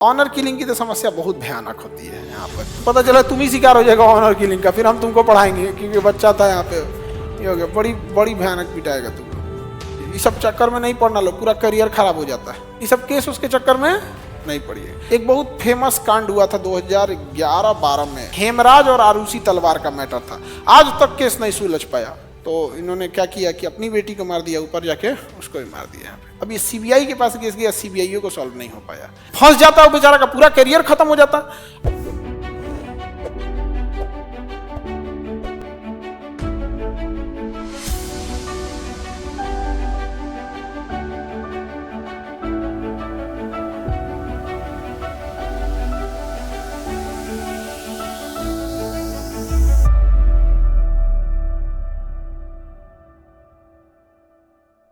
Honour killing की तो समस्या बहुत भयानक होती है यहाँ पर। पता चला तुम ही शिकार हो जाएगा ऑनर किलिंग का, फिर हम तुमको पढ़ाएंगे क्योंकि बच्चा था यहाँ पे, ये हो गया बड़ी बड़ी भयानक पिटाएगा तुमको। इस सब चक्कर में नहीं पढ़ना लो, पूरा करियर खराब हो जाता है। ये सब केस उसके चक्कर में नहीं पड़िए। एक बहुत फेमस कांड हुआ था 2011-12 में, हेमराज और आरूसी तलवार का मैटर था। आज तक केस नहीं सुलझ पाया। तो इन्होंने क्या किया कि अपनी बेटी को मार दिया, ऊपर जाके उसको भी मार दिया। अब ये सीबीआई के पास केस गया, सीबीआई को सॉल्व नहीं हो पाया, फंस जाता वो बेचारा का पूरा करियर खत्म हो जाता।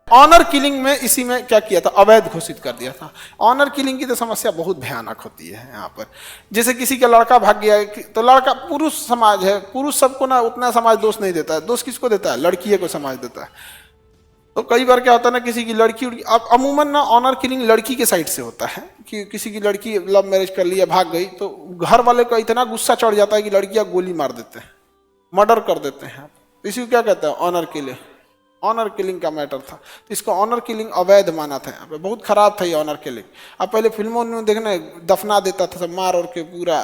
ऑनर किलिंग में इसी में क्या किया था, अवैध घोषित कर दिया था। ऑनर किलिंग की तो समस्या बहुत भयानक होती है यहाँ पर। जैसे किसी का लड़का भाग गया तो लड़का, पुरुष समाज है, पुरुष सबको ना उतना समाज दोष नहीं देता है। दोष किसको देता है? लड़की को समाज देता है। तो कई बार क्या होता है ना, किसी की लड़की, अब अमूमन ना ऑनर किलिंग लड़की के साइड से होता है कि किसी की लड़की लव मैरिज कर लिया, भाग गई, तो घर वाले को इतना गुस्सा चढ़ जाता है कि लड़कियां गोली मार देते हैं, मर्डर कर देते हैं। इसी को क्या कहते हैं? Honour killing. ऑनर किलिंग का मैटर था, तो इसको ऑनर किलिंग अवैध माना था। यहाँ पे बहुत खराब था ये ऑनर किलिंग। अब पहले फिल्मों में देखना, दफना देता था सब मार और के पूरा।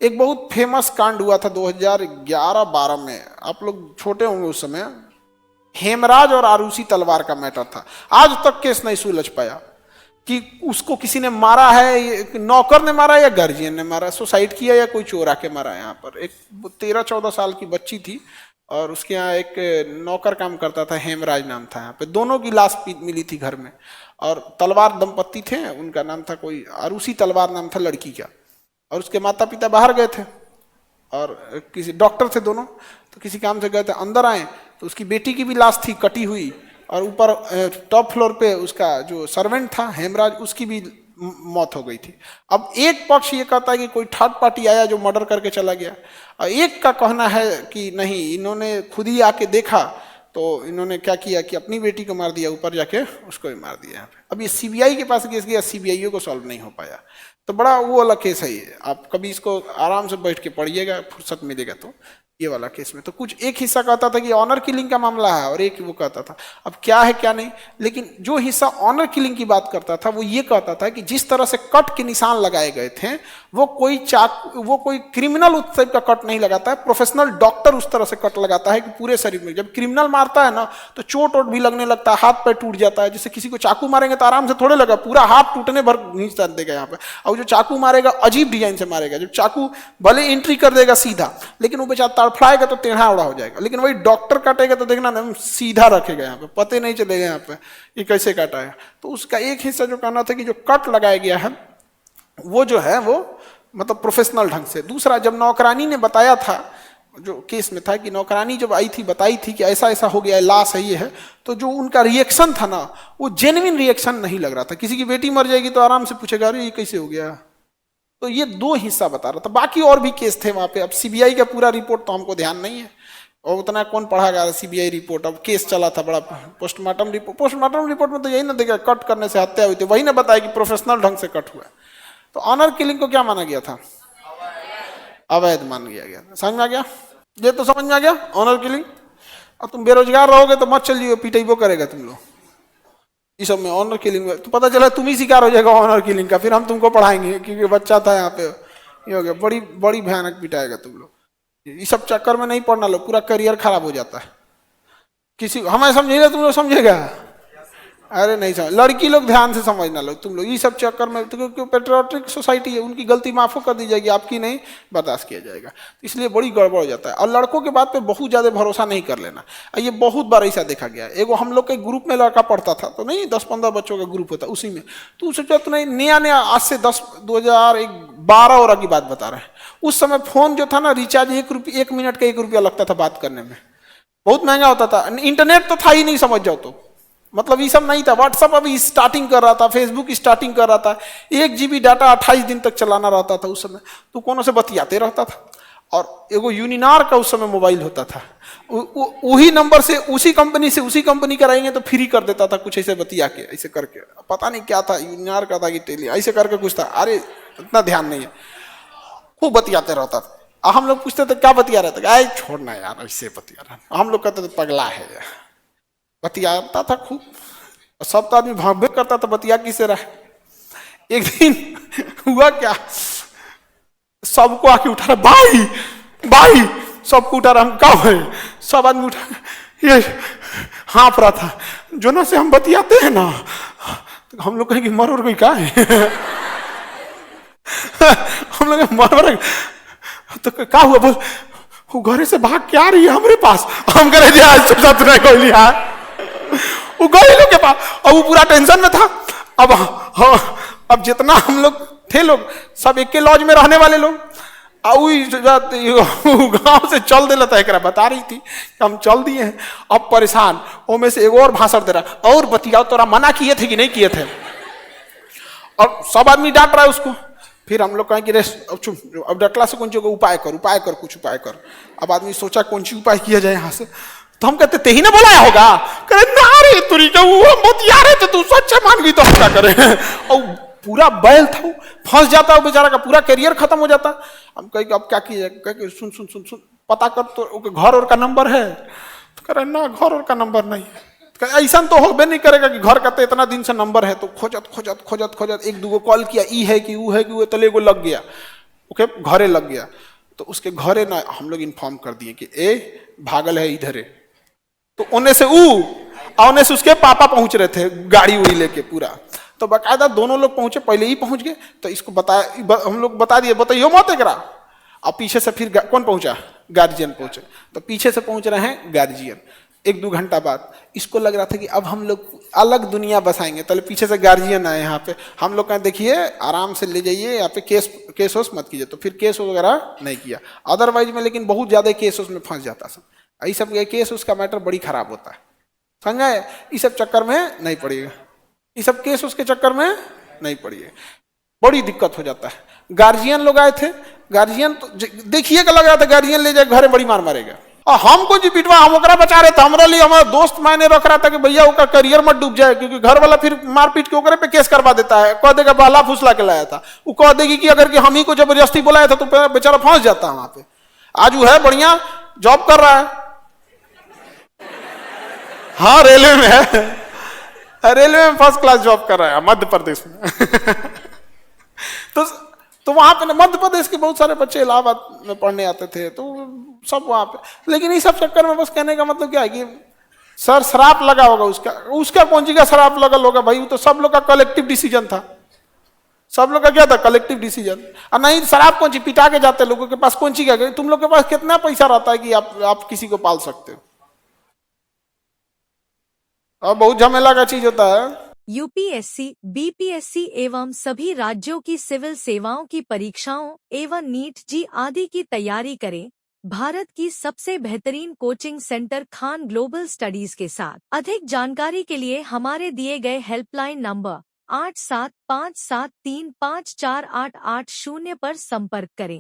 एक बहुत फेमस कांड हुआ था 2011-12 में, आप लोग छोटे होंगे उस समय। हेमराज और आरूसी तलवार का मैटर था। आज तक केस नहीं सुलझ पाया कि उसको किसी ने मारा है, नौकर ने मारा या गार्जियन ने मारा, सुसाइड किया या कोई चोर आके मारा। यहाँ पर एक 13-14 साल की बच्ची थी और उसके यहाँ एक नौकर काम करता था, हेमराज नाम था। यहाँ पे दोनों की लाश मिली थी घर में, और तलवार दंपत्ति थे, उनका नाम था कोई आरूसी तलवार नाम था लड़की का, और उसके माता पिता बाहर गए थे और किसी डॉक्टर थे दोनों, तो किसी काम से गए थे, अंदर आए तो उसकी बेटी की भी लाश थी कटी हुई, और ऊपर टॉप फ्लोर पे उसका जो सर्वेंट था हेमराज, उसकी भी मौत हो गई थी। अब एक पक्ष ये कहता है कि कोई थर्ड पार्टी आया जो मर्डर करके चला गया, और एक का कहना है कि नहीं, इन्होंने खुद ही आके देखा, तो इन्होंने क्या किया कि अपनी बेटी को मार दिया, ऊपर जाके उसको भी मार दिया। अब ये सीबीआई के पास केस गया, सीबीआई को सॉल्व नहीं हो पाया। तो बड़ा वो वाला केस है ये। आप कभी इसको आराम से बैठ के पढ़िएगा, फुर्सत मिलेगा तो। ये वाला केस में तो कुछ एक हिस्सा कहता था कि ऑनर किलिंग का मामला है, और एक वो कहता था, अब क्या है क्या नहीं। लेकिन जो हिस्सा ऑनर किलिंग की बात करता था वो ये कहता था कि जिस तरह से कट के निशान लगाए गए थे, वो कोई क्रिमिनल उस टाइप का कट नहीं लगाता है। प्रोफेशनल डॉक्टर उस तरह से कट लगाता है कि पूरे शरीर में, जब क्रिमिनल मारता है ना तो चोट वोट भी लगने लगता है, हाथ पैर टूट जाता है। जैसे किसी को चाकू मारेंगे तो आराम से थोड़े लगा, पूरा हाथ टूटने भर घींच देगा यहाँ पे। और जो चाकू मारेगा अजीब डिजाइन से मारेगा। जब चाकू भले एंट्री कर देगा सीधा, लेकिन वो बेचारा तड़फड़ाएगा तो टेढ़ा उड़ा हो जाएगा। लेकिन वही डॉक्टर काटेगा तो देखना ना, सीधा रखेगा, यहाँ पे पते नहीं चलेगा यहाँ पे ये कैसे काटा है। तो उसका एक हिस्सा जो कहना था कि जो कट लगाया गया है वो जो है वो मतलब प्रोफेशनल ढंग से। दूसरा, जब नौकरानी ने बताया था, जो केस में था कि नौकरानी जब आई थी बताई थी कि ऐसा ऐसा हो गया है, लाश है ये है, तो जो उनका रिएक्शन था ना वो जेन्युइन रिएक्शन नहीं लग रहा था। किसी की बेटी मर जाएगी तो आराम से पूछेगा अरे ये कैसे हो गया। तो ये दो हिस्सा बता रहा था। बाकी और भी केस थे वहां पे। अब सीबीआई का पूरा रिपोर्ट तो हमको ध्यान नहीं है, और उतना कौन पढ़ागा सीबीआई रिपोर्ट। अब केस चला था बड़ा, पोस्टमार्टम रिपोर्ट में तो यही ना देखा कट करने से हत्या हुई थी, वही ना बताया कि प्रोफेशनल ढंग से कट हुआ। तो ऑनर किलिंग को क्या माना गया था? अवैध मान गया गया। समझ में आ गया? ये तो समझ में आ गया ऑनर किलिंग। अब तुम बेरोजगार रहोगे तो मत चलिए, पिटाइबो करेगा तुम लोग इस सब में। ऑनर किलिंग में तो पता चला तुम ही शिकार हो जाएगा ऑनर किलिंग का, फिर हम तुमको पढ़ाएंगे क्योंकि बच्चा था यहाँ पे, ये हो गया बड़ी बड़ी भयानक पिटाएगा तुम लोग। इस सब चक्कर में नहीं पढ़ना लो, पूरा करियर खराब हो जाता है। किसी हमें समझेगा, तुम लोग समझेगा? अरे नहीं समझ, लड़की लोग ध्यान से समझना लो तुम लोग। ये सब चक्कर में तो क्योंकि पेट्रियोटिक सोसाइटी है, उनकी गलती माफ कर दी जाएगी, आपकी नहीं बर्दाश्त किया जाएगा। तो इसलिए बड़ी गड़बड़ हो जाता है। और लड़कों के बात पे बहुत ज्यादा भरोसा नहीं कर लेना। ये बहुत बार ऐसा देखा गया है। एगो हम लोग के ग्रुप में लड़का पढ़ता था, तो नहीं 10-15 बच्चों का ग्रुप होता, उसी में तो उसे जो नहीं नया आज से 2012 और की बात बता रहे हैं। उस समय फोन जो था ना, रिचार्ज 1 मिनट का 1 रुपया लगता था बात करने में, बहुत महंगा होता था। इंटरनेट तो था ही नहीं, समझ जाओ। तो मतलब ये सब नहीं था। व्हाट्सअप अभी स्टार्टिंग कर रहा था, फेसबुक स्टार्टिंग कर रहा था। 1 GB डाटा 28 दिन तक चलाना रहता था उस समय। तो कोनो से बतियाते रहता था। और एगो यूनिनार का उस समय मोबाइल होता था, वही नंबर से उसी कंपनी कराएंगे तो फ्री कर देता था, कुछ ऐसे बतिया के ऐसे करके, पता नहीं क्या था, यूनिनार का था कि टेली ऐसे करके कुछ था, अरे इतना ध्यान नहीं है, खूब बतियाते रहता था। हम लोग पूछते थे क्या बतिया रहे थे, आए छोड़ना यार ऐसे बतिया रहा, हम लोग कहते थे पगला है, बतियाता था खूब, सब तो आदमी भाव करता था बतिया किसे रहा। एक दिन हुआ क्या, सबको आके उठा रहा, भाई भाई, सबको उठा रहा, हम कब है, सब आदमी उठा, ये हाँफ रहा था, जो ना से हम बतियाते हैं ना, तो हम लोग कहेंगे मर और कोई क्या है हम लोग मर, तो क्या हुआ, बोल वो घरे से भाग के आ रही है हमारे पास, हम करे आज से साथ रह कोई लिया, वो गए लोग के पास, और वो पूरा टेंशन में था। अब जितना हम लोग थे लोग सब एक के लॉज में रहने वाले लोग, गांव से चल दे लेता है, बता रही थी हम चल दिए हैं, अब परेशान, वो में से एक और भाषण दे रहा, और बतियाओ, तोरा मना किए थे कि नहीं किए थे, और सब आदमी डांट रहा है उसको। फिर हम लोग कहें कि अब डटला से कौन सी उपाय कर, कुछ उपाय कर। अब आदमी सोचा कौन सी उपाय किया जाए यहाँ से, तो हम कहते ही ना बोलाया होगा, करे ना रे तुरी का वो बतिया रहे थे, तू सच्चा मान गई तो हम क्या करें, और पूरा बैल था, फंस जाता बेचारा का पूरा करियर खत्म हो जाता। हम कहे अब क्या किया जाए, कहे सुन सुन सुन सुन पता कर तो घर और का नंबर है, तो कह रहे ना घर और का नंबर नहीं है, ऐसा तो होबे नहीं करेगा कि घर का तो इतना दिन से नंबर है, तो खोजत खोजत खोजत खोजत एक दूगो कॉल किया, ई है कि वो तले को लग गया, ओके घरे लग गया, तो उसके घरे ना हम लोग इन्फॉर्म कर दिए कि ए भागल है इधर है, तो उन्हें से उन्हें से उसके पापा पहुंच रहे थे गाड़ी उड़ी लेके पूरा, तो बाकायदा दोनों लोग पहुंचे, पहले ही पहुंच गए, तो इसको बताया, हम लोग बता दिए बताइयो मत करा, और पीछे से फिर कौन पहुंचा, गार्जियन पहुंचे, तो पीछे से पहुंच रहे हैं गार्जियन। 1-2 घंटा बाद इसको लग रहा था कि अब हम लोग अलग दुनिया बसाएंगे, तो पीछे से गार्जियन आए यहाँ पे, हम लोग कहें देखिए आराम से ले जाइए, यहाँ पे केस वोस मत कीजिए, तो फिर केस वगैरह नहीं किया, अदरवाइज में लेकिन बहुत ज्यादा केस उसमें फंस जाता सब, यही सब केस उसका मैटर बड़ी खराब होता है, समझा है, इस सब चक्कर में नहीं पड़िएगा, इस सब केस उसके चक्कर में नहीं पड़िए, बड़ी दिक्कत हो जाता है। गार्जियन लोग आए थे, गार्जियन तो देखिएगा लग रहा था गार्जियन ले जाए घरे बड़ी मार मारेगा, और हमको जी पिटवा, हम ओकरा बचा रहे थे, हमारे लिए हमारा दोस्त मायने रख रहा था कि भैया उसका करियर मत डूब जाए, क्योंकि घर वाला फिर मार पीट के ओकरे पे केस करवा देता है, कह देगा बहला फुसला के लाया था, वो कह देगी कि अगर कि हम ही को जबरदस्ती बुलाया था तो बेचारा फंस जाता है वहां पे। आज वो है बढ़िया जॉब कर रहा है, हाँ रेलवे में है, रेलवे में फर्स्ट क्लास जॉब कर रहा है मध्य प्रदेश में तो वहां पे मध्य प्रदेश के बहुत सारे बच्चे इलाहाबाद में पढ़ने आते थे, तो सब वहां पे, लेकिन इस सब चक्कर में बस कहने का मतलब क्या है कि सर शराब लगा होगा, उसका कौन सी का शराब लगा होगा भाई, वो तो सब लोग का कलेक्टिव डिसीजन था, सब लोग का क्या था कलेक्टिव डिसीजन, और नहीं शराब कौन सी पिटा के जाते लोगों के पास, कौन सी क्या, तुम लोग के पास कितना पैसा रहता है कि आप किसी को पाल सकते हो, और बहुत झमेला का चीज होता है। यूपीएससी, बीपीएससी एवं सभी राज्यों की सिविल सेवाओं की परीक्षाओं एवं नीट जी आदि की तैयारी करें भारत की सबसे बेहतरीन coaching centre Khan global studies के साथ। अधिक जानकारी के लिए हमारे दिए गए हेल्पलाइन नंबर 8757354880 पर संपर्क करें।